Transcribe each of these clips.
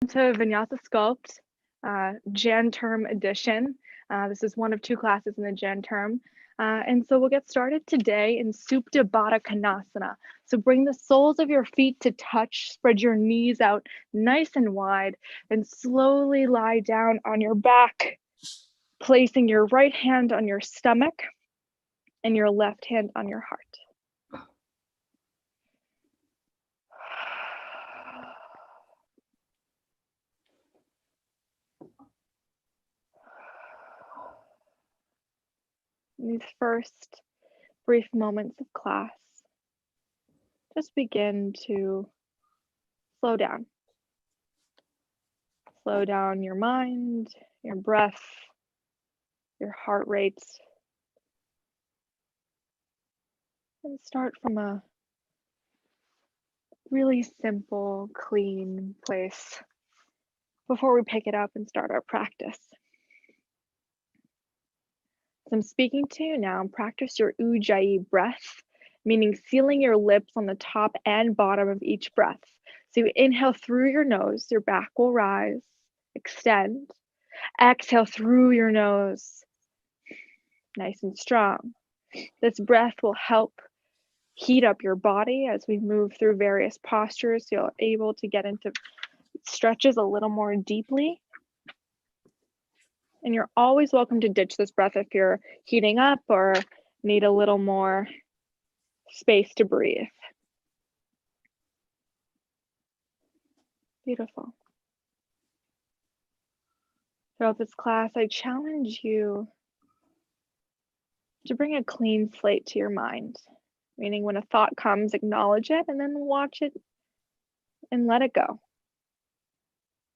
To Vinyasa Sculpt, Jan term edition. This is one of two classes in the Jan term. And so we'll get started today in Supta Baddha Konasana. So bring the soles of your feet to touch, spread your knees out nice and wide, and slowly lie down on your back, placing your right hand on your stomach and your left hand on your heart. In these first brief moments of class, just begin to slow down. Slow down your mind, your breath, your heart rate, and start from a really simple, clean place before we pick it up and start our practice. So I'm speaking to you now. Practice your Ujjayi breath, meaning sealing your lips on the top and bottom of each breath. So you inhale through your nose, your back will rise, extend. Exhale through your nose, nice and strong. This breath will help heat up your body as we move through various postures. You're able to get into stretches a little more deeply. And you're always welcome to ditch this breath if you're heating up or need a little more space to breathe. Beautiful. Throughout this class, I challenge you to bring a clean slate to your mind, meaning when a thought comes, acknowledge it and then watch it and let it go.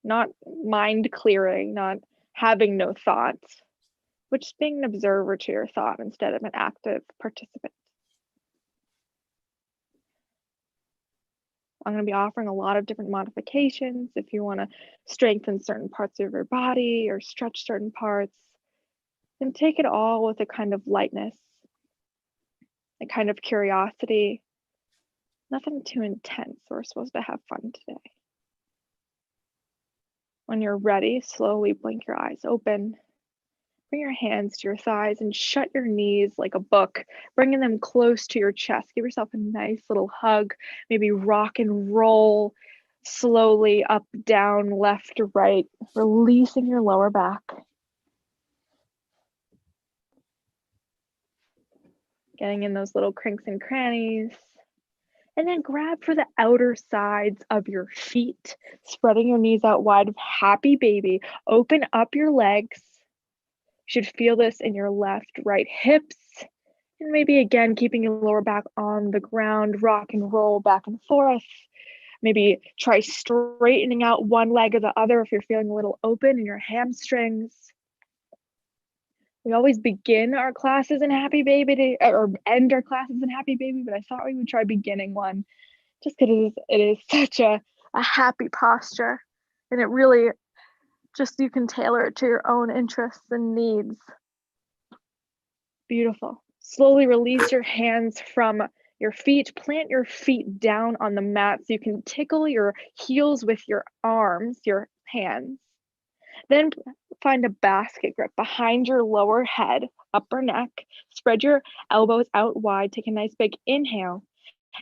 Not mind clearing, not having no thoughts, but just being an observer to your thought instead of an active participant. I'm going to be offering a lot of different modifications if you want to strengthen certain parts of your body or stretch certain parts, and take it all with a kind of lightness, a kind of curiosity, nothing too intense. We're supposed to have fun today. When you're ready, slowly blink your eyes open. Bring your hands to your thighs and shut your knees like a book, bringing them close to your chest. Give yourself a nice little hug, maybe rock and roll slowly up, down, left to right, releasing your lower back. Getting in those little crinks and crannies. And then grab for the outer sides of your feet, spreading your knees out wide, happy baby. Open up your legs. You should feel this in your left, right hips. And maybe again, keeping your lower back on the ground, rock and roll back and forth. Maybe try straightening out one leg or the other if you're feeling a little open in your hamstrings. We always begin our classes in Happy Baby or end our classes in Happy Baby, but I thought we would try beginning one just because it is such a happy posture, and it really just, you can tailor it to your own interests and needs. Beautiful. Slowly release your hands from your feet. Plant your feet down on the mat so you can tickle your heels with your arms, your hands. Then find a basket grip behind your lower head, upper neck. Spread your elbows out wide. Take a nice big inhale.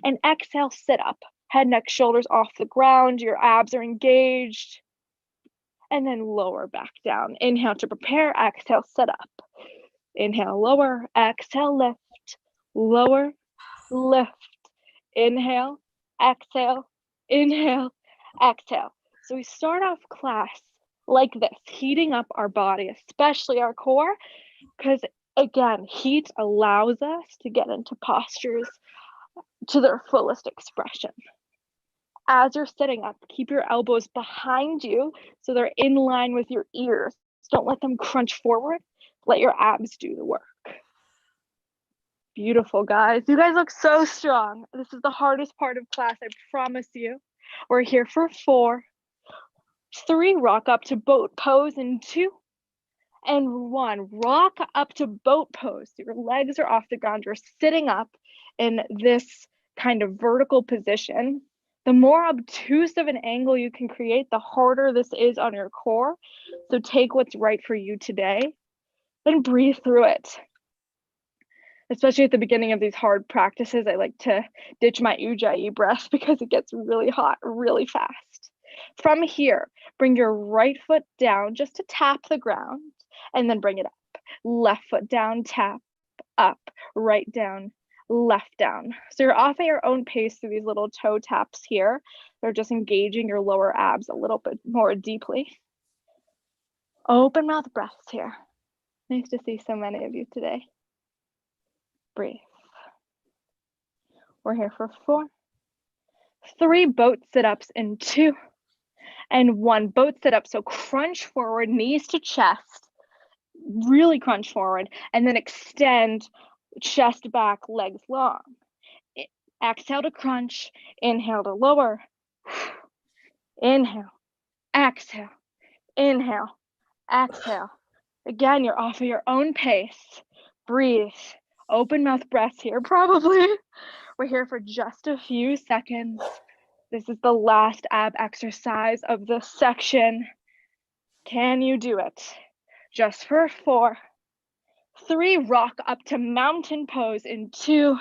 And exhale, sit up. Head, neck, shoulders off the ground. Your abs are engaged. And then lower back down. Inhale to prepare. Exhale, sit up. Inhale, lower. Exhale, lift. Lower, lift. Inhale, exhale, inhale, exhale. So we start off class like this, heating up our body, especially our core, because again, heat allows us to get into postures to their fullest expression. As you're sitting up, keep your elbows behind you so they're in line with your ears. Don't let them crunch forward. Let your abs do the work. Beautiful, guys. You guys look so strong. This is the hardest part of class, I promise you. We're here for 4, 3, rock up to boat pose in 2, and 1, rock up to boat pose. Your legs are off the ground. You're sitting up in this kind of vertical position. The more obtuse of an angle you can create, the harder this is on your core. So take what's right for you today and breathe through it. Especially at the beginning of these hard practices, I like to ditch my ujjayi breath because it gets really hot really fast. From here, bring your right foot down just to tap the ground and then bring it up. Left foot down, tap, up, right down, left down. So you're off at your own pace through these little toe taps here. They're just engaging your lower abs a little bit more deeply. Open mouth breaths here. Nice to see so many of you today. Breathe. We're here for 4, 3 boat sit-ups in 2, and 1 boat sit-up. So crunch forward, knees to chest, really crunch forward, and then extend chest back, legs long. Exhale to crunch, inhale to lower. Inhale, exhale, inhale, exhale. Again, you're off at your own pace. Breathe. Open mouth breaths here, probably. We're here for just a few seconds. This is the last ab exercise of this section. Can you do it? Just for 4, 3, rock up to mountain pose in 2,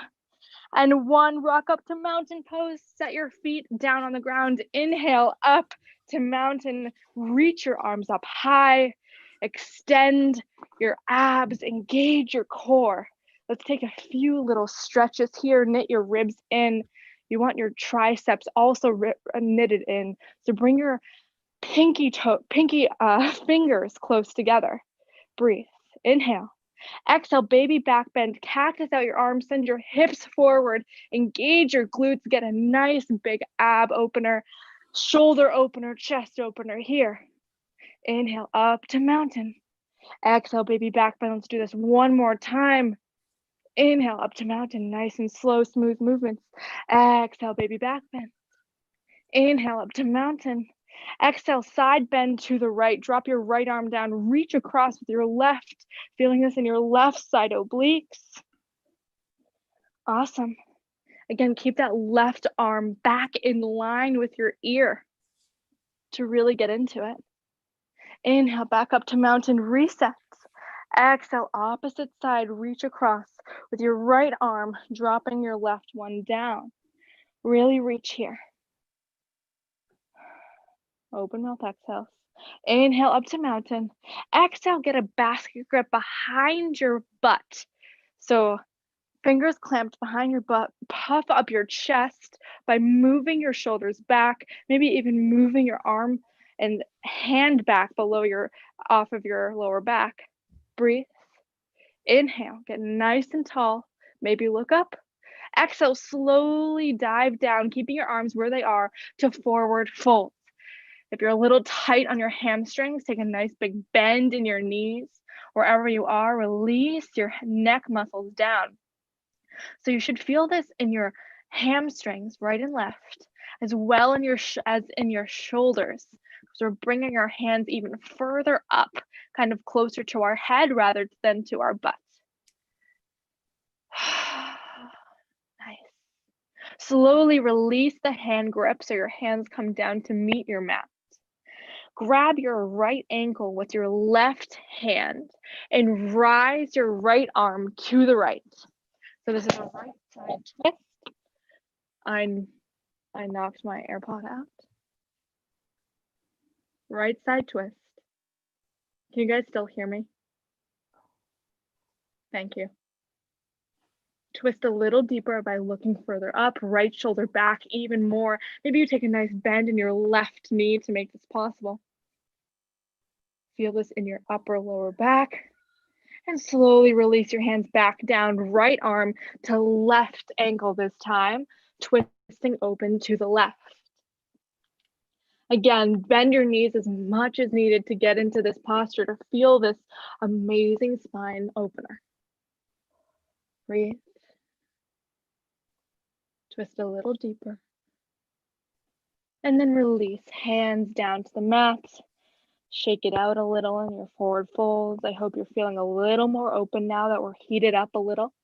and 1, rock up to mountain pose. Set your feet down on the ground. Inhale up to mountain. Reach your arms up high. Extend your abs. Engage your core. Let's take a few little stretches here. Knit your ribs in. You want your triceps also knitted in. So bring your pinky fingers close together. Breathe. Inhale. Exhale, baby back bend, cactus out your arms, send your hips forward, engage your glutes, get a nice big ab opener, shoulder opener, chest opener here. Inhale, up to mountain. Exhale, baby back bend. Let's do this one more time. Inhale, up to mountain, nice and slow, smooth movements. Exhale, baby back bend. Inhale, up to mountain. Exhale, side bend to the right. Drop your right arm down. Reach across with your left. Feeling this in your left side obliques. Awesome. Again, keep that left arm back in line with your ear to really get into it. Inhale, back up to mountain, resets. Exhale, opposite side, reach across with your right arm, dropping your left one down. Really reach here. Open mouth exhales. Inhale up to mountain. Exhale, get a basket grip behind your butt. So fingers clamped behind your butt. Puff up your chest by moving your shoulders back, maybe even moving your arm and hand back off of your lower back. Breathe. Inhale, get nice and tall. Maybe look up. Exhale, slowly dive down, keeping your arms where they are to forward fold. If you're a little tight on your hamstrings, take a nice big bend in your knees. Wherever you are, release your neck muscles down. So you should feel this in your hamstrings, right and left, as well as in your shoulders. So we're bringing our hands even further up, kind of closer to our head rather than to our butt. Nice. Slowly release the hand grip so your hands come down to meet your mat. Grab your right ankle with your left hand and rise your right arm to the right. So this is a right side twist. I knocked my AirPod out. Right side twist. Can you guys still hear me? Thank you. Twist a little deeper by looking further up, right shoulder back even more. Maybe you take a nice bend in your left knee to make this possible. Feel this in your upper lower back. And slowly release your hands back down, right arm to left ankle this time, twisting open to the left. Again, bend your knees as much as needed to get into this posture, to feel this amazing spine opener. Breathe. Twist a little deeper. And then release, hands down to the mat. Shake it out a little in your forward folds. I hope you're feeling a little more open now that we're heated up a little.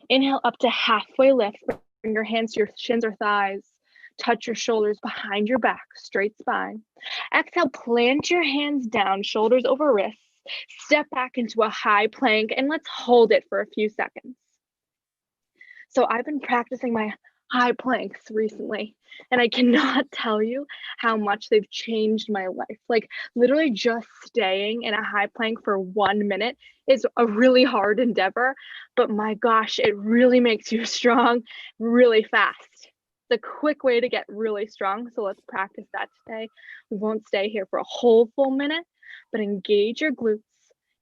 Inhale up to halfway lift. Bring your hands to your shins or thighs. Touch your shoulders behind your back, straight spine. Exhale, plant your hands down, shoulders over wrists. Step back into a high plank and let's hold it for a few seconds. So I've been practicing my high planks recently, and I cannot tell you how much they've changed my life. Like literally just staying in a high plank for 1 minute is a really hard endeavor, but my gosh, it really makes you strong really fast. The quick way to get really strong. So let's practice that today. We won't stay here for a whole full minute, but engage your glutes,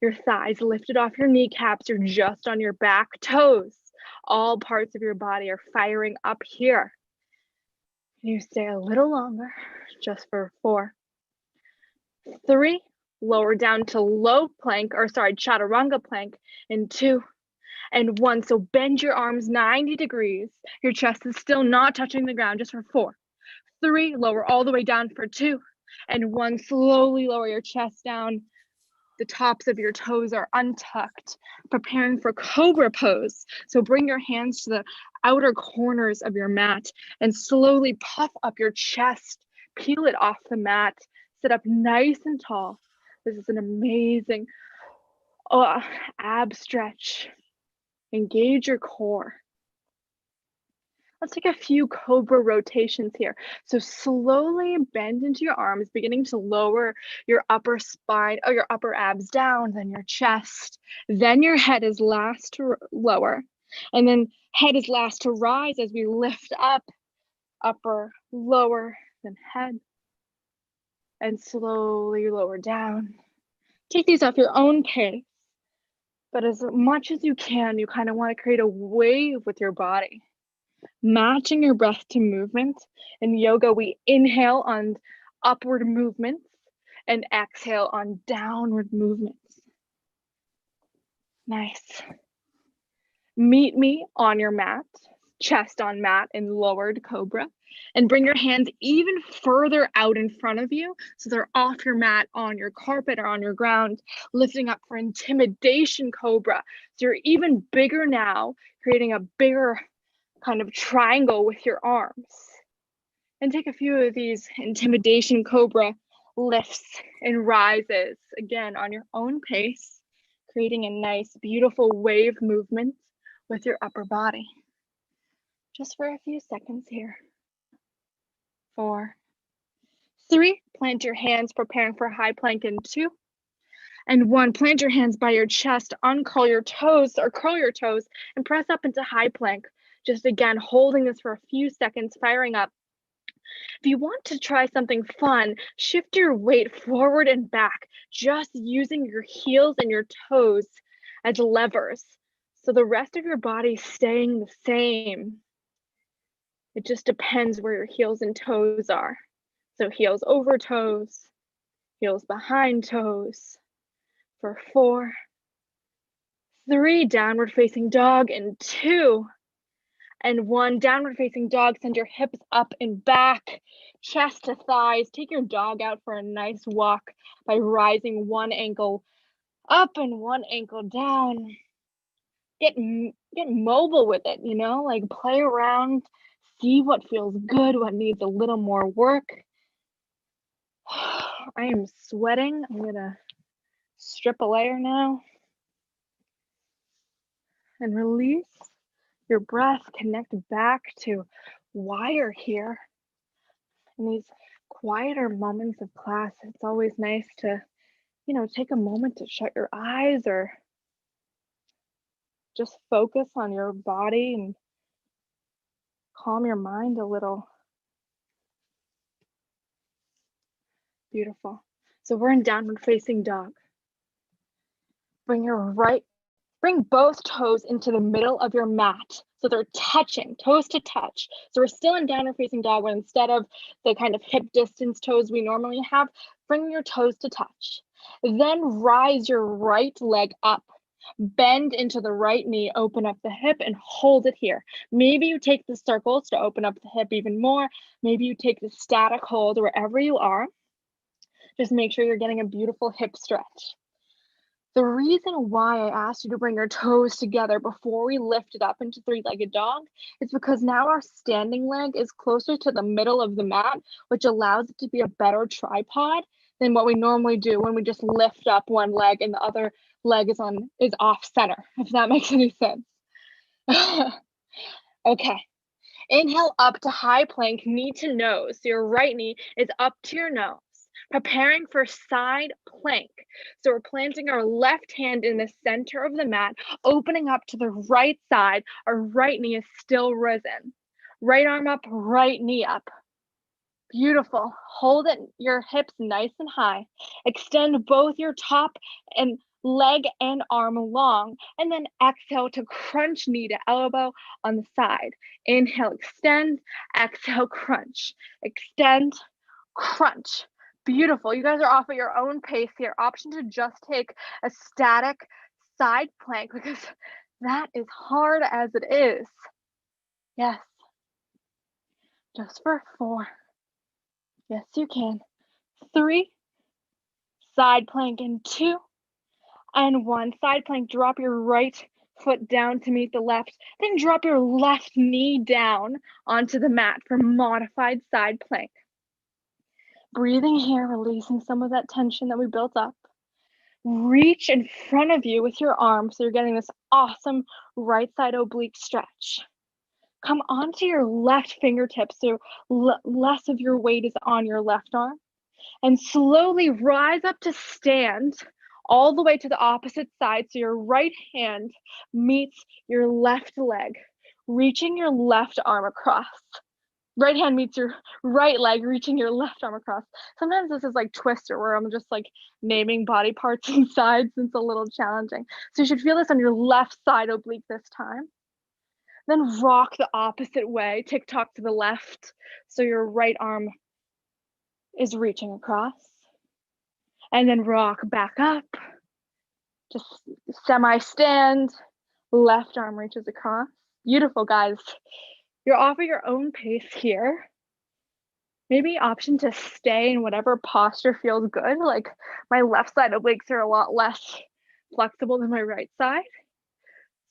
your thighs lifted off your kneecaps. You're just on your back toes. All parts of your body are firing up here. You stay a little longer, just for 4, 3, lower down to low plank, or sorry, chaturanga plank in 2 and 1. So bend your arms 90 degrees. Your chest is still not touching the ground, just for 4, 3, lower all the way down for 2 and 1. Slowly lower your chest down. The tops of your toes are untucked, preparing for cobra pose. So bring your hands to the outer corners of your mat and slowly puff up your chest, peel it off the mat, sit up nice and tall. This is an amazing ab stretch. Engage your core. Let's take a few cobra rotations here. So slowly bend into your arms, beginning to lower your upper spine, or your upper abs down, then your chest. Then your head is last to lower. And then head is last to rise as we lift up, upper, lower, then head. And slowly lower down. Take these off your own pace. But as much as you can, you kind of want to create a wave with your body. Matching your breath to movement. In yoga, we inhale on upward movements and exhale on downward movements. Nice. Meet me on your mat, chest on mat in lowered cobra, and bring your hands even further out in front of you so they're off your mat, on your carpet or on your ground, lifting up for intimidation cobra. So you're even bigger now, creating a bigger kind of triangle with your arms. And take a few of these intimidation cobra lifts and rises, again on your own pace, creating a nice, beautiful wave movement with your upper body. Just for a few seconds here. 4, 3, plant your hands, preparing for high plank in 2. And 1, plant your hands by your chest, uncurl your toes or curl your toes and press up into high plank. Just again, holding this for a few seconds, firing up. If you want to try something fun, shift your weight forward and back, just using your heels and your toes as levers. So the rest of your body staying the same. It just depends where your heels and toes are. So heels over toes, heels behind toes. For 4, 3, downward facing dog, and 2, and 1, downward facing dog. Send your hips up and back, chest to thighs. Take your dog out for a nice walk by rising 1 ankle up and 1 ankle down. Get mobile with it, like play around, see what feels good, what needs a little more work. I am sweating. I'm gonna strip a layer now and release your breath. Connect back to why you're here. In these quieter moments of class, it's always nice to, take a moment to shut your eyes or just focus on your body and calm your mind a little. Beautiful. So we're in downward facing dog. Bring both toes into the middle of your mat. So they're touching, toes to touch. So we're still in downward facing dog, but instead of the kind of hip distance toes we normally have, bring your toes to touch. Then rise your right leg up. Bend into the right knee, open up the hip and hold it here. Maybe you take the circles to open up the hip even more. Maybe you take the static hold wherever you are. Just make sure you're getting a beautiful hip stretch. The reason why I asked you to bring your toes together before we lift it up into three-legged dog is because now our standing leg is closer to the middle of the mat, which allows it to be a better tripod than what we normally do when we just lift up one leg and the other leg is off center, if that makes any sense. Okay. Inhale up to high plank, knee to nose. So your right knee is up to your nose. Preparing for side plank. So we're planting our left hand in the center of the mat, opening up to the right side. Our right knee is still risen. Right arm up, right knee up. Beautiful. Hold it, your hips nice and high. Extend both your top and leg and arm long, and then exhale to crunch knee to elbow on the side. Inhale, extend, exhale, crunch. Extend, crunch. Beautiful. You guys are off at your own pace here. Option to just take a static side plank because that is hard as it is. Yes. Just for 4. Yes, you can. 3, side plank in 2, and 1. Side plank, drop your right foot down to meet the left, then drop your left knee down onto the mat for modified side plank. Breathing here, releasing some of that tension that we built up. Reach in front of you with your arms so you're getting this awesome right side oblique stretch. Come onto your left fingertips so less of your weight is on your left arm. And slowly rise up to stand all the way to the opposite side so your right hand meets your left leg, reaching your left arm across. Right hand meets your right leg, reaching your left arm across. Sometimes this is like Twister, where I'm just like naming body parts and sides, and it's a little challenging. So you should feel this on your left side oblique this time. Then rock the opposite way, tick-tock to the left, so your right arm is reaching across. And then rock back up, just semi-stand, left arm reaches across. Beautiful, guys. You're off at your own pace here. Maybe option to stay in whatever posture feels good. Like my left side obliques are a lot less flexible than my right side.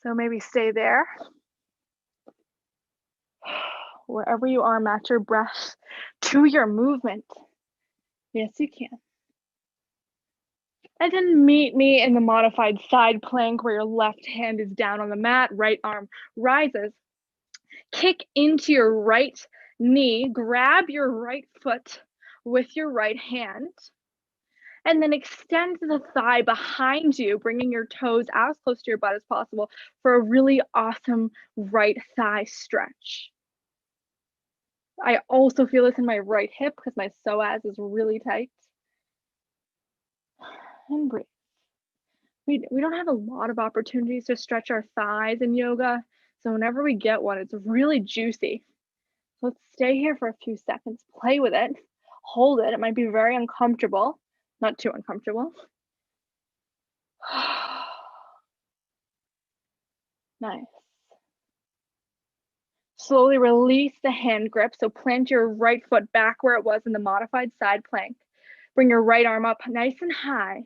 So maybe stay there. Wherever you are, match your breath to your movement. Yes, you can. And then meet me in the modified side plank where your left hand is down on the mat, right arm rises. Kick into your right knee, grab your right foot with your right hand, and then extend the thigh behind you, bringing your toes as close to your butt as possible for a really awesome right thigh stretch. I also feel this in my right hip because my psoas is really tight. And breathe. We don't have a lot of opportunities to stretch our thighs in yoga, so whenever we get one, it's really juicy. So let's stay here for a few seconds, play with it, hold it. It might be very uncomfortable, not too uncomfortable. Nice. Slowly release the hand grip. So plant your right foot back where it was in the modified side plank. Bring your right arm up nice and high.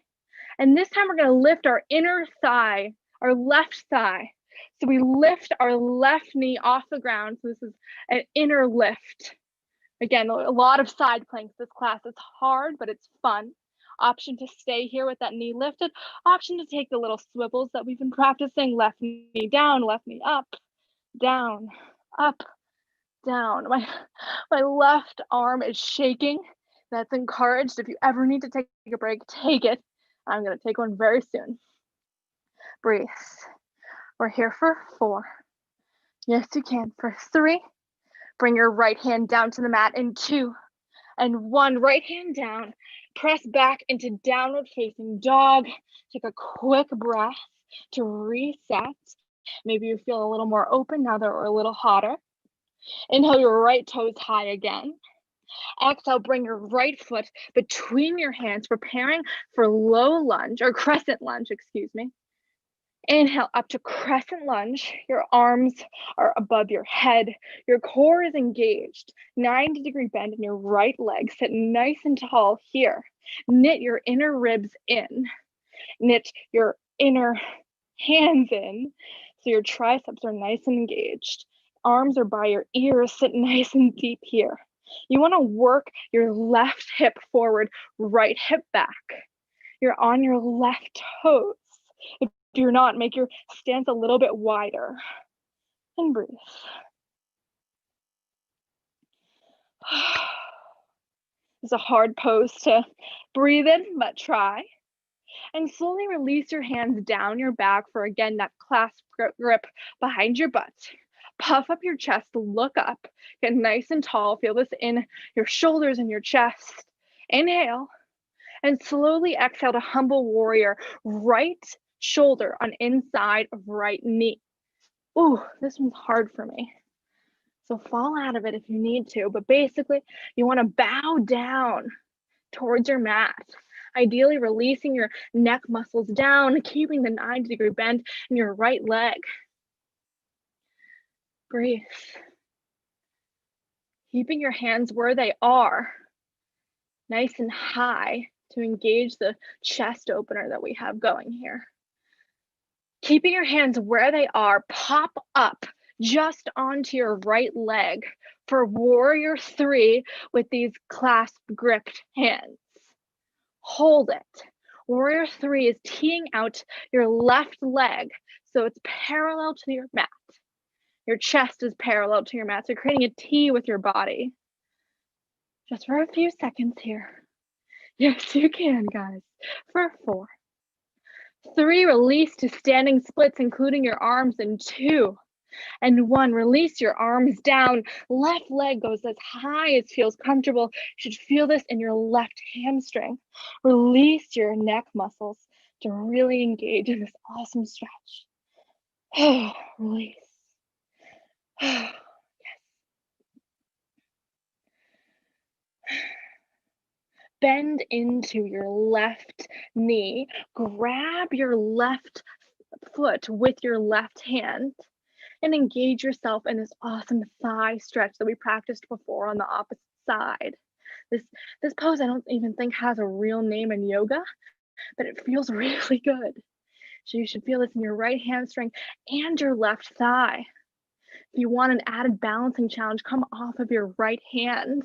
And this time we're going to lift our inner thigh, our left thigh. So we lift our left knee off the ground. So this is an inner lift. Again, a lot of side planks this class. It's hard, but it's fun. Option to stay here with that knee lifted. Option to take the little swivels that we've been practicing. Left knee down, left knee up, down, up, down. My left arm is shaking. That's encouraged. If you ever need to take a break, take it. I'm going to take one very soon. Breathe. We're here for 4. Yes, you can. For 3. Bring your right hand down to the mat in 2 and 1. Right hand down. Press back into downward facing dog. Take a quick breath to reset. Maybe you feel a little more open now that we're a little hotter. Inhale your right toes high again. Exhale, bring your right foot between your hands, preparing for low lunge or crescent lunge, excuse me. Inhale up to crescent lunge. Your arms are above your head. Your core is engaged. 90-degree bend in your right leg. Sit nice and tall here. Knit your inner ribs in. Knit your inner hands in so your triceps are nice and engaged. Arms are by your ears, sit nice and deep here. You want to work your left hip forward, right hip back. You're on your left toes. If you're not, make your stance a little bit wider. And breathe. It's a hard pose to breathe in, but try. And slowly release your hands down your back for, again, that clasp grip behind your butt. Puff up your chest, look up, get nice and tall. Feel this in your shoulders and your chest. Inhale, and slowly exhale to humble warrior. Right shoulder on inside of right knee. Ooh, this one's hard for me. So fall out of it if you need to, but basically you want to bow down towards your mat. Ideally releasing your neck muscles down, keeping the 90-degree bend in your right leg. Breathe. Keeping your hands where they are, nice and high to engage the chest opener that we have going here. Keeping your hands where they are, pop up just onto your right leg for warrior 3 with these clasp gripped hands. Hold it. Warrior 3 is teeing out your left leg so it's parallel to your mat. Your chest is parallel to your mat, so you're creating a T with your body. Just for a few seconds here. Yes, you can, guys. For 4. 3, release to standing splits, including your arms in 2. And 1, release your arms down. Left leg goes as high as feels comfortable. You should feel this in your left hamstring. Release your neck muscles to really engage in this awesome stretch. Release. Yes. Bend into your left knee. Grab your left foot with your left hand and engage yourself in this awesome thigh stretch that we practiced before on the opposite side. This pose I don't even think has a real name in yoga, but it feels really good. So you should feel this in your right hamstring and your left thigh. If you want an added balancing challenge, come off of your right hand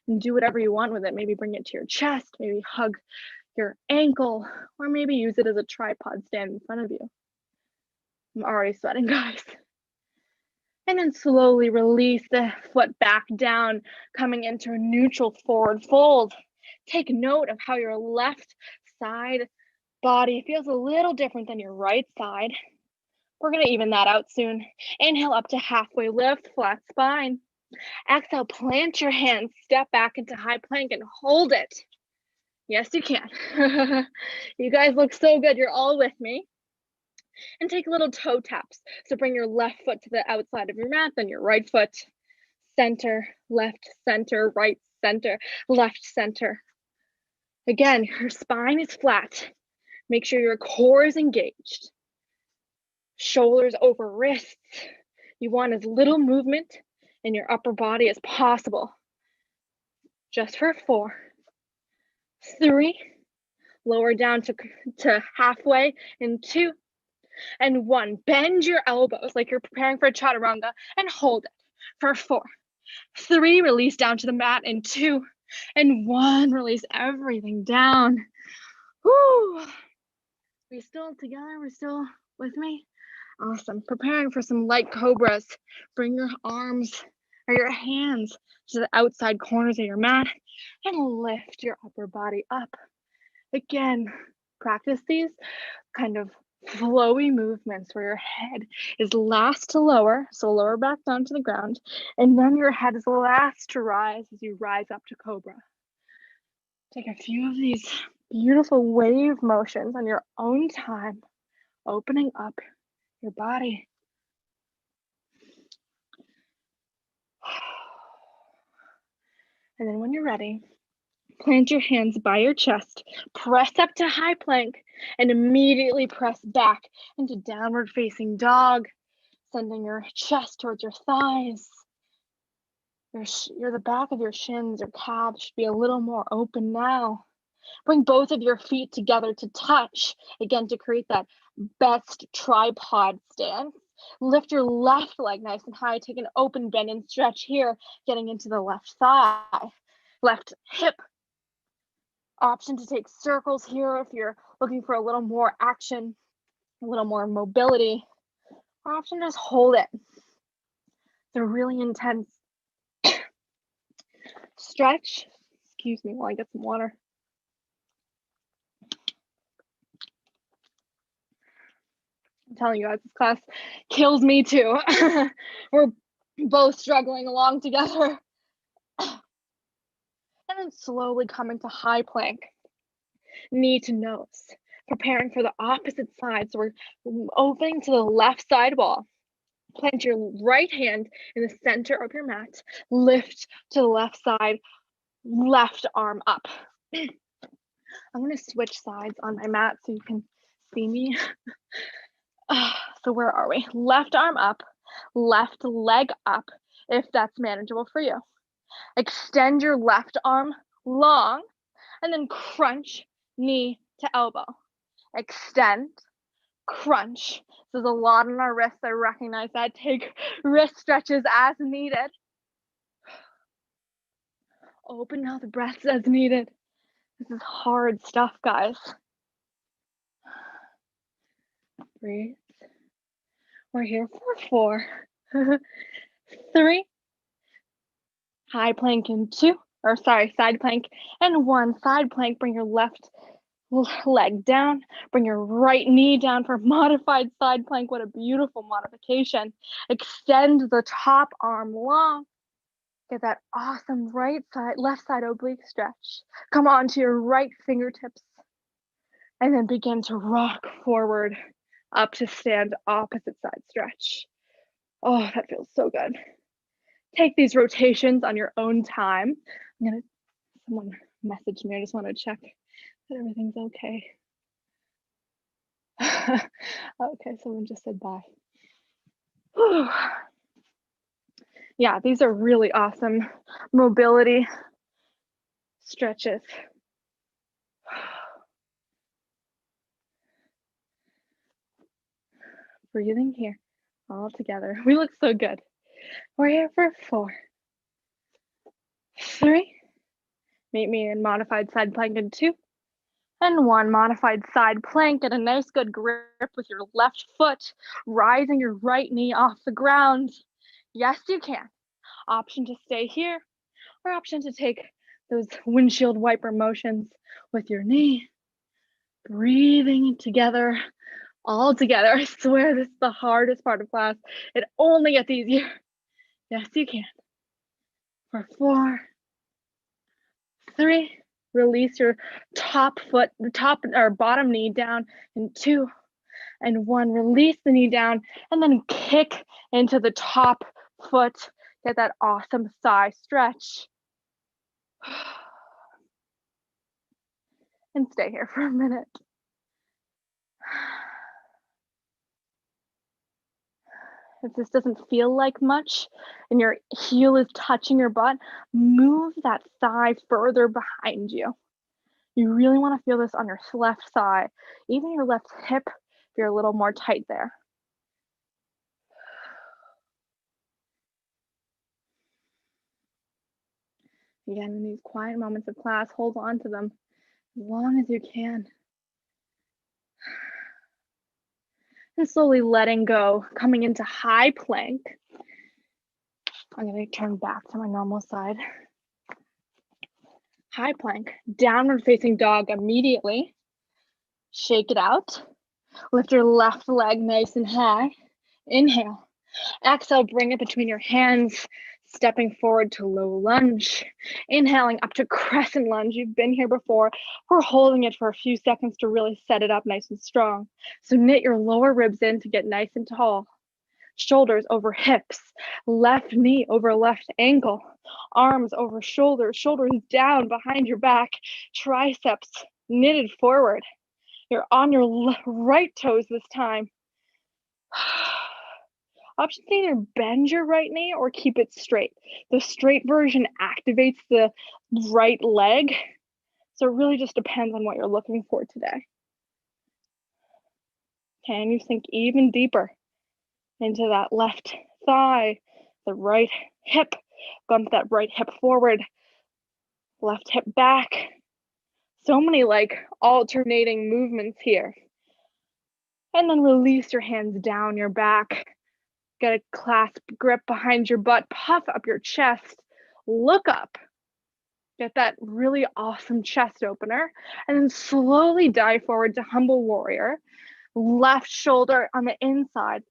and do whatever you want with it. Maybe bring it to your chest, maybe hug your ankle, or maybe use it as a tripod stand in front of you. I'm already sweating, guys. And then slowly release the foot back down, coming into a neutral forward fold. Take note of how your left side body feels a little different than your right side. We're gonna even that out soon. Inhale up to halfway lift, flat spine. Exhale, plant your hands, step back into high plank and hold it. Yes, you can. You guys look so good. You're all with me. And take little toe taps. So bring your left foot to the outside of your mat, then your right foot, center, left, center, right, center, left, center. Again, your spine is flat. Make sure your core is engaged. Shoulders over wrists. You want as little movement in your upper body as possible. Just for 4, 3, lower down to halfway in 2, and 1. Bend your elbows like you're preparing for a chaturanga and hold it for 4, 3, release down to the mat in 2, and 1, release everything down. Woo! We still together? We're still with me? Awesome. Preparing for some light cobras. Bring your arms or your hands to the outside corners of your mat and lift your upper body up. Again, practice these kind of flowy movements where your head is last to lower, so lower back down to the ground, and then your head is last to rise as you rise up to cobra. Take a few of these beautiful wave motions on your own time, opening up your body. And then when you're ready, plant your hands by your chest, press up to high plank, and immediately press back into downward facing dog, sending your chest towards your thighs. The back of your shins or calves should be a little more open now. Bring both of your feet together to touch, again, to create that best tripod stance. Lift your left leg nice and high. Take an open bend and stretch here, getting into the left thigh, left hip. Option to take circles here if you're looking for a little more action, a little more mobility. Or option to just hold it. It's a really intense stretch. Excuse me while I get some water. I'm telling you guys, this class kills me too. We're both struggling along together. And then slowly coming to high plank, knee to nose, preparing for the opposite side. So we're opening to the left side wall. Plant your right hand in the center of your mat. Lift to the left side, left arm up. I'm going to switch sides on my mat so you can see me. So where are we? Left arm up, left leg up, if that's manageable for you. Extend your left arm long, and then crunch knee to elbow. Extend, crunch. There's a lot on our wrists. I recognize that. Take wrist stretches as needed. Open out the breaths as needed. This is hard stuff, guys. Breathe. We're here for 4, 3, high plank in 2, side plank and 1, side plank. Bring your left leg down, bring your right knee down for modified side plank. What a beautiful modification. Extend the top arm long. Get that awesome left side oblique stretch. Come onto your right fingertips and then begin to rock forward up to stand opposite side stretch. Oh, that feels so good. Take these rotations on your own time. Someone messaged me. I just want to check that everything's okay. Okay, someone just said bye. Whew. Yeah, these are really awesome mobility stretches. Breathing here, all together. We look so good. We're here for 4, 3. Meet me in modified side plank in 2, and 1, modified side plank. Get a nice good grip with your left foot, rising your right knee off the ground. Yes, you can. Option to stay here, or option to take those windshield wiper motions with your knee. Breathing together, all together. I swear this is the hardest part of class. It only gets easier. Yes, you can. For 4, 3, release your top or bottom knee down in 2, and 1, release the knee down, and then kick into the top foot. Get that awesome thigh stretch. And stay here for a minute. If this doesn't feel like much and your heel is touching your butt, move that thigh further behind you. You really want to feel this on your left thigh, even your left hip if you're a little more tight there. Again, in these quiet moments of class, hold on to them as long as you can. And slowly letting go, coming into high plank. I'm going to turn back to my normal side. High plank, downward facing dog immediately. Shake it out. Lift your left leg nice and high. Inhale. Exhale, bring it between your hands, stepping forward to low lunge. Inhaling up to crescent lunge. You've been here before. We're holding it for a few seconds to really set it up nice and strong. So knit your lower ribs in to get nice and tall. Shoulders over hips, left knee over left ankle, arms over shoulders, shoulders down behind your back, triceps knitted forward. You're on your right toes this time. Option to either bend your right knee or keep it straight. The straight version activates the right leg. So it really just depends on what you're looking for today. Can you sink even deeper into that left thigh, the right hip, bump that right hip forward, left hip back. So many like alternating movements here. And then release your hands down your back. Get a clasp grip behind your butt, puff up your chest, look up. Get that really awesome chest opener, and then slowly dive forward to humble warrior. Left shoulder on the inside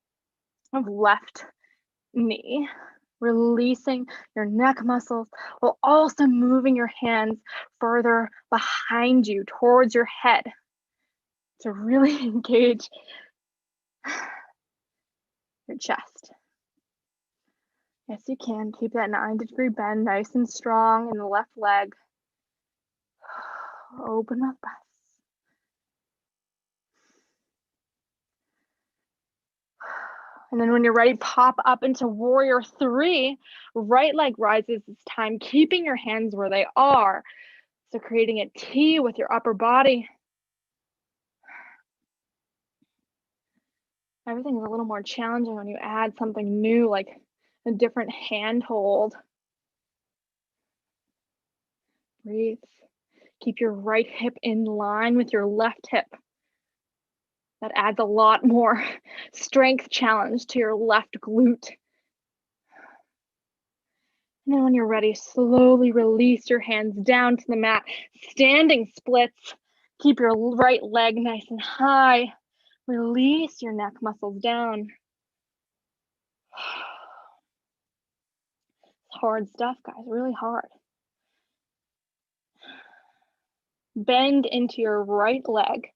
of left knee, releasing your neck muscles while also moving your hands further behind you towards your head to really engage your chest. Yes, you can. Keep that 90-degree bend nice and strong in the left leg. Open up. And then when you're ready, pop up into warrior 3. Right leg rises this time, keeping your hands where they are. So creating a T with your upper body. Everything's a little more challenging when you add something new, like a different hand hold. Breathe. Keep your right hip in line with your left hip. That adds a lot more strength challenge to your left glute. And then when you're ready, slowly release your hands down to the mat. Standing splits. Keep your right leg nice and high. Release your neck muscles down. Hard stuff, guys, really hard. Bend into your right leg.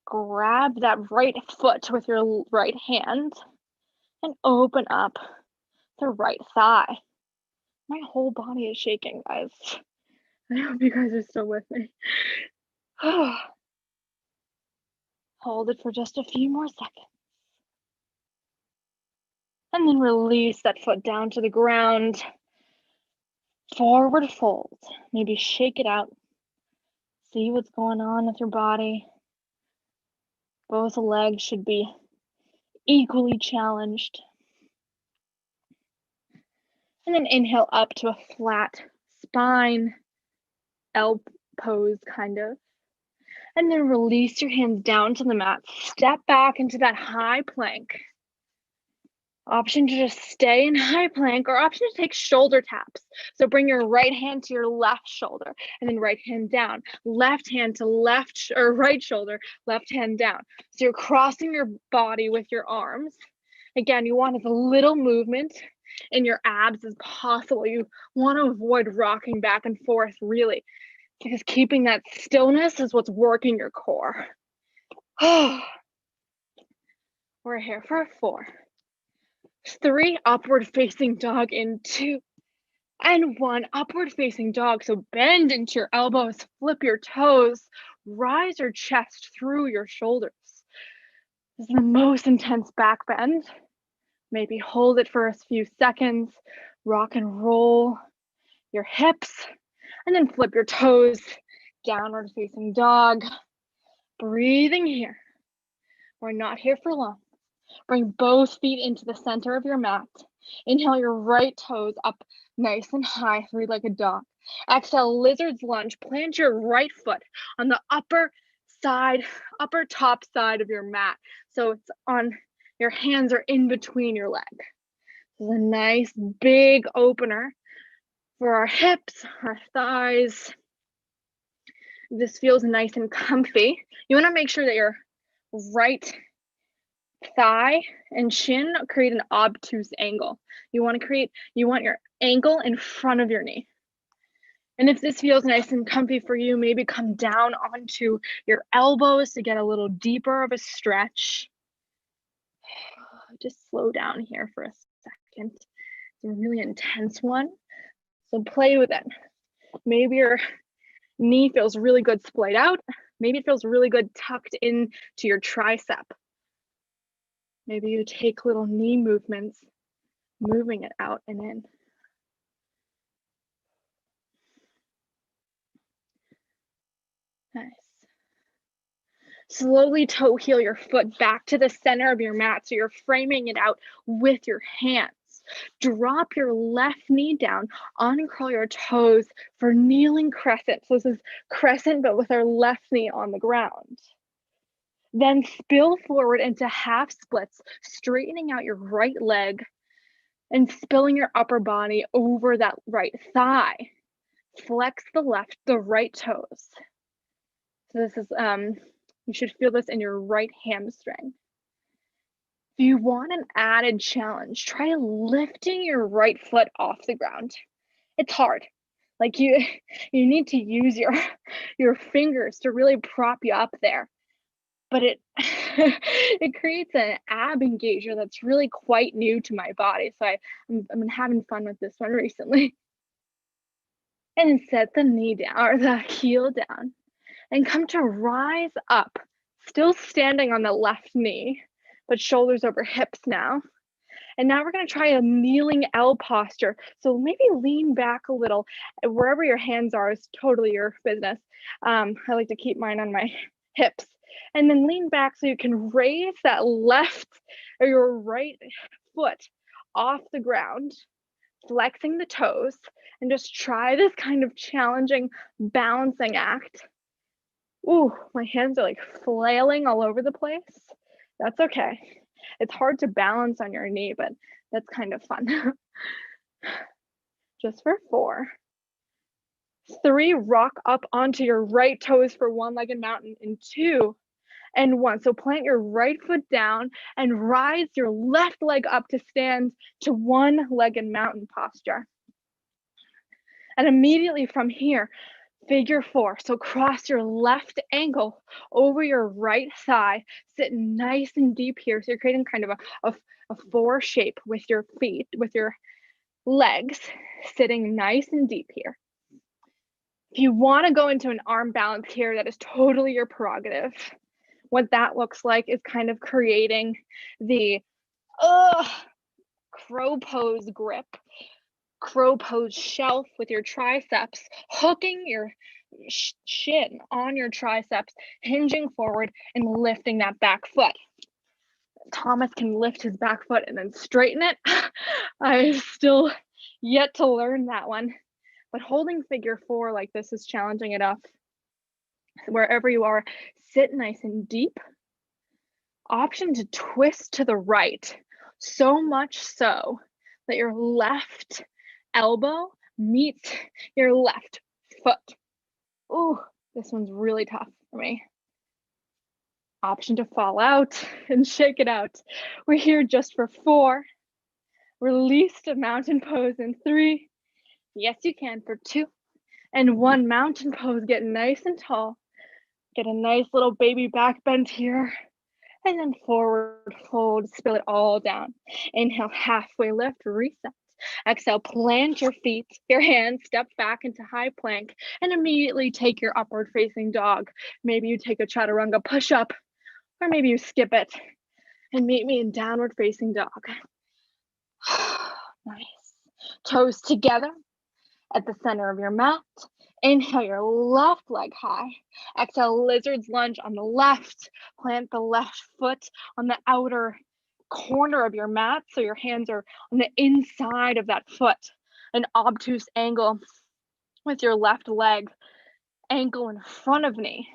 Grab that right foot with your right hand and open up the right thigh. My whole body is shaking, guys. I hope you guys are still with me. Hold it for just a few more seconds. And then release that foot down to the ground. Forward fold. Maybe shake it out. See what's going on with your body. Both legs should be equally challenged. And then inhale up to a flat spine, L pose kind of. And then release your hands down to the mat. Step back into that high plank. Option to just stay in high plank, or option to take shoulder taps. So bring your right hand to your left shoulder and then right hand down. Left hand to left or right shoulder, left hand down. So you're crossing your body with your arms. Again, you want as little movement in your abs as possible. You want to avoid rocking back and forth, really, because keeping that stillness is what's working your core. We're here for 4. 3, upward facing dog in 2, and 1, upward facing dog. So bend into your elbows, flip your toes, rise your chest through your shoulders. This is the most intense back bend. Maybe hold it for a few seconds, rock and roll your hips, and then flip your toes, downward facing dog. Breathing here. We're not here for long. Bring both feet into the center of your mat. Inhale your right toes up nice and high, 3-legged dog. Exhale, lizard's lunge. Plant your right foot on the upper top side of your mat. So it's on, your hands are in between your leg. This is a nice big opener for our hips, our thighs. This feels nice and comfy. You want to make sure that your right thigh and shin create an obtuse angle. You want your ankle in front of your knee. And if this feels nice and comfy for you, maybe come down onto your elbows to get a little deeper of a stretch. Just slow down here for a second. It's a really intense one. So play with it. Maybe your knee feels really good splayed out. Maybe it feels really good tucked into your tricep. Maybe you take little knee movements, moving it out and in. Slowly toe heel your foot back to the center of your mat so you're framing it out with your hands. Drop your left knee down, uncurl your toes for kneeling crescent. So this is crescent, but with our left knee on the ground. Then spill forward into half splits, straightening out your right leg and spilling your upper body over that right thigh. Flex the right toes. So this is, you should feel this in your right hamstring. If you want an added challenge, try lifting your right foot off the ground. It's hard. Like you need to use your fingers to really prop you up there. But it it creates an ab engager that's really quite new to my body. So I've been having fun with this one recently. And then set the knee down or the heel down and come to rise up, still standing on the left knee, but shoulders over hips now. And now we're going to try a kneeling L posture. So maybe lean back a little. Wherever your hands are is totally your business. I like to keep mine on my hips. And then lean back so you can raise that left or your right foot off the ground, flexing the toes, and just try this kind of challenging balancing act. Ooh, my hands are like flailing all over the place. That's okay. It's hard to balance on your knee, but that's kind of fun. Just for 4. 3, rock up onto your right toes for one-legged mountain in 2 and 1. So plant your right foot down and rise your left leg up to stand to one-legged mountain posture. And immediately from here, figure 4. So cross your left ankle over your right thigh, sit nice and deep here. So you're creating kind of a 4 shape with your feet, with your legs sitting nice and deep here. If you want to go into an arm balance here, that is totally your prerogative. What that looks like is kind of creating the crow pose grip, crow pose shelf with your triceps, hooking your shin on your triceps, hinging forward and lifting that back foot. Thomas can lift his back foot and then straighten it. I still yet to learn that one, but holding figure 4 like this is challenging enough. Wherever you are, sit nice and deep. Option to twist to the right, so much so that your left elbow meets your left foot. Ooh, this one's really tough for me. Option to fall out and shake it out. We're here just for 4. Release to mountain pose in 3. Yes, you can for 2 and 1. Mountain pose, get nice and tall. Get a nice little baby back bend here. And then forward fold, spill it all down. Inhale, halfway lift, reset. Exhale, plant your feet, your hands, step back into high plank, and immediately take your upward facing dog. Maybe you take a chaturanga push up, or maybe you skip it and meet me in downward facing dog. Nice. Toes together at the center of your mat. Inhale your left leg high. Exhale, lizard's lunge on the left. Plant the left foot on the outer corner of your mat so your hands are on the inside of that foot. An obtuse angle with your left leg, ankle in front of knee.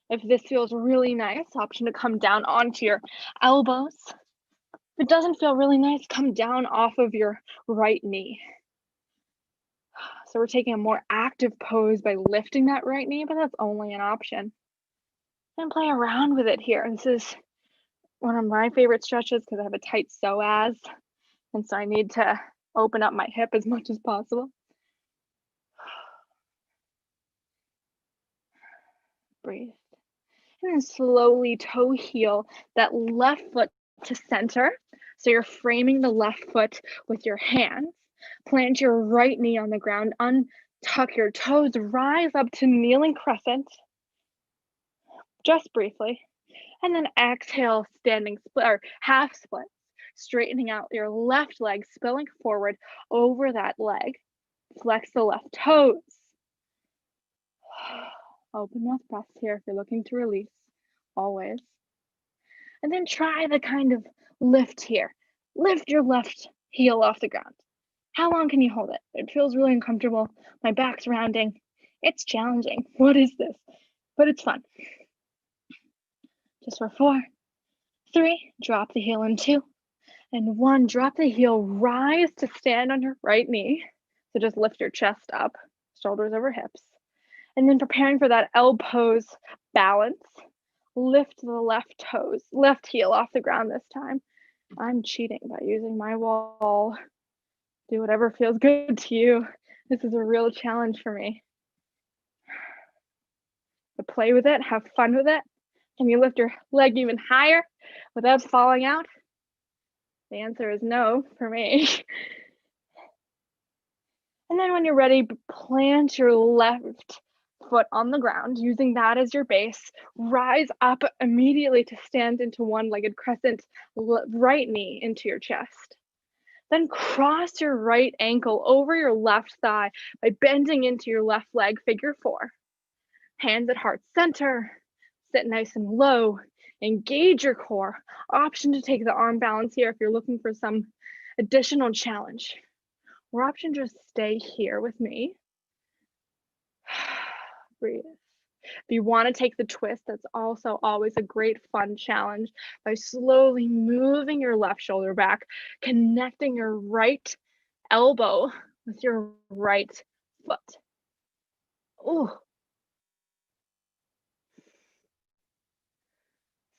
If this feels really nice, option to come down onto your elbows. If it doesn't feel really nice, come down off of your right knee. So we're taking a more active pose by lifting that right knee, but that's only an option. And play around with it here. This is one of my favorite stretches because I have a tight psoas, and so I need to open up my hip as much as possible. Breathe. And then slowly toe heel that left foot to center. So you're framing the left foot with your hands. Plant your right knee on the ground, untuck your toes, rise up to kneeling crescent, just briefly, and then exhale, standing split or half split, straightening out your left leg, spilling forward over that leg, flex the left toes. Open mouth breaths here if you're looking to release. always. And then try the kind of lift here. Lift your left heel off the ground. How long can you hold it? It feels really uncomfortable. My back's rounding. It's challenging. What is this? But it's fun. Just for 4, 3, drop the heel in 2, and 1, drop the heel, rise to stand on your right knee. So just lift your chest up, shoulders over hips. And then preparing for that L pose balance, lift the left heel off the ground this time. I'm cheating by using my wall. Do whatever feels good to you. This is a real challenge for me. To play with it, have fun with it. Can you lift your leg even higher without falling out? The answer is no for me. And then when you're ready, plant your left foot on the ground, using that as your base. Rise up immediately to stand into one-legged crescent, right knee into your chest. Then cross your right ankle over your left thigh by bending into your left leg, figure 4. Hands at heart center, sit nice and low, engage your core. Option to take the arm balance here if you're looking for some additional challenge. Or option just stay here with me. Breathe. If you want to take the twist, that's also always a great fun challenge by slowly moving your left shoulder back, connecting your right elbow with your right foot. Ooh.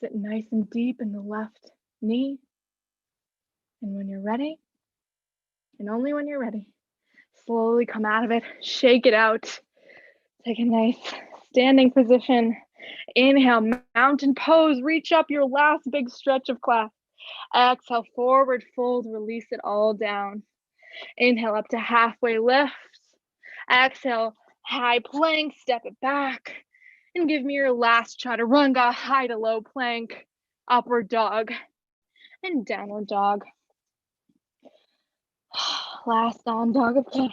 Sit nice and deep in the left knee. And when you're ready, and only when you're ready, slowly come out of it, shake it out. Take a nice standing position. Inhale, mountain pose, reach up, your last big stretch of class. Exhale, forward fold, release it all down. Inhale up to halfway lift. Exhale, high plank, step it back. And give me your last chaturanga, high to low plank, upward dog, and downward dog. Last down dog of chaos.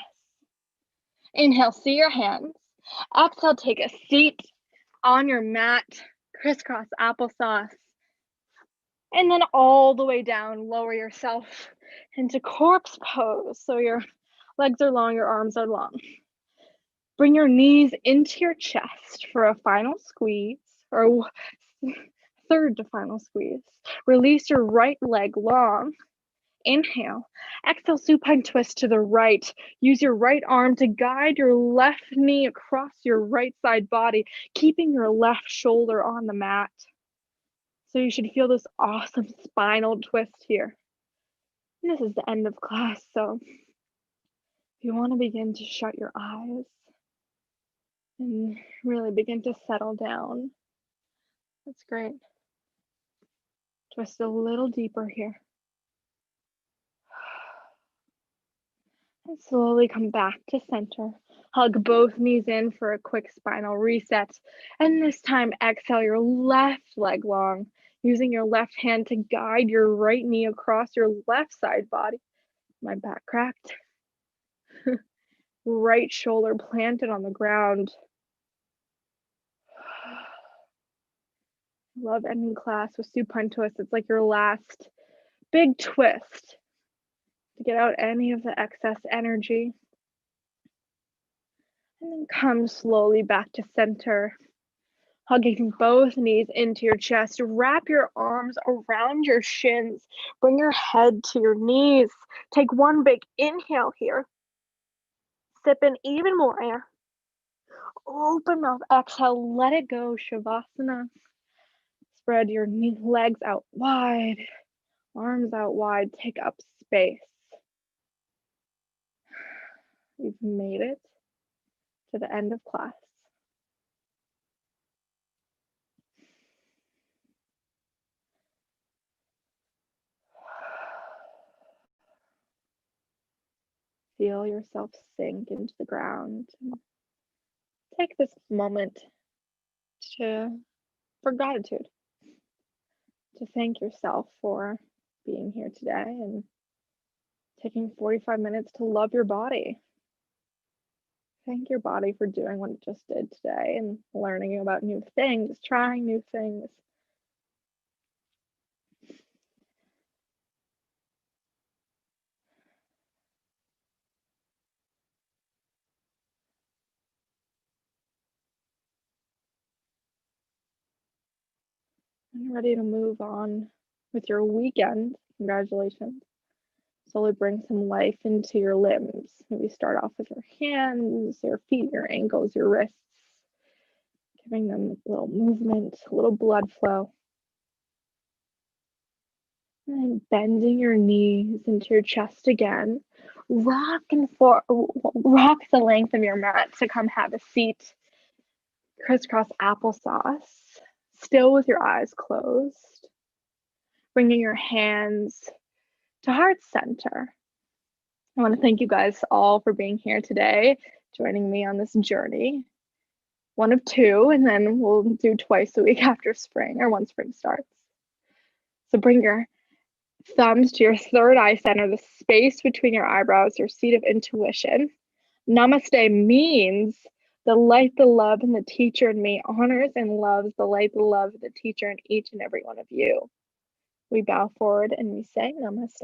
Inhale, see your hands. Exhale, take a seat on your mat, crisscross applesauce. And then all the way down, lower yourself into corpse pose. So your legs are long, your arms are long. Bring your knees into your chest for a final squeeze, or third to final squeeze. Release your right leg long. Inhale. Exhale, supine twist to the right. Use your right arm to guide your left knee across your right side body, keeping your left shoulder on the mat. So you should feel this awesome spinal twist here. And this is the end of class, so if you want to begin to shut your eyes and really begin to settle down, that's great. Twist a little deeper here. And slowly come back to center. Hug both knees in for a quick spinal reset. And this time, exhale your left leg long, using your left hand to guide your right knee across your left side body. My back cracked. Right shoulder planted on the ground. Love ending class with supine twist. It's like your last big twist to get out any of the excess energy. And then come slowly back to center, hugging both knees into your chest. Wrap your arms around your shins. Bring your head to your knees. Take one big inhale here. Sip in even more air. Open up, exhale, let it go, Shavasana. Spread your legs out wide, arms out wide, take up space. You've made it to the end of class. Feel yourself sink into the ground. Take this moment for gratitude, to thank yourself for being here today and taking 45 minutes to love your body. Thank your body for doing what it just did today and learning about new things, trying new things, And ready to move on with your weekend. Congratulations. Slowly bring some life into your limbs. Maybe start off with your hands, your feet, your ankles, your wrists, giving them a little movement, a little blood flow. And then bending your knees into your chest again. Rock the length of your mat to come have a seat. Crisscross applesauce, still with your eyes closed. Bringing your hands to heart center. I want to thank you guys all for being here today, joining me on this journey. One of two, and then we'll do twice a week after spring, or once spring starts. So bring your thumbs to your third eye center, the space between your eyebrows, your seat of intuition. Namaste means the light, the love, and the teacher in me honors and loves the light, the love, the teacher in each and every one of you. We bow forward and we say namaste.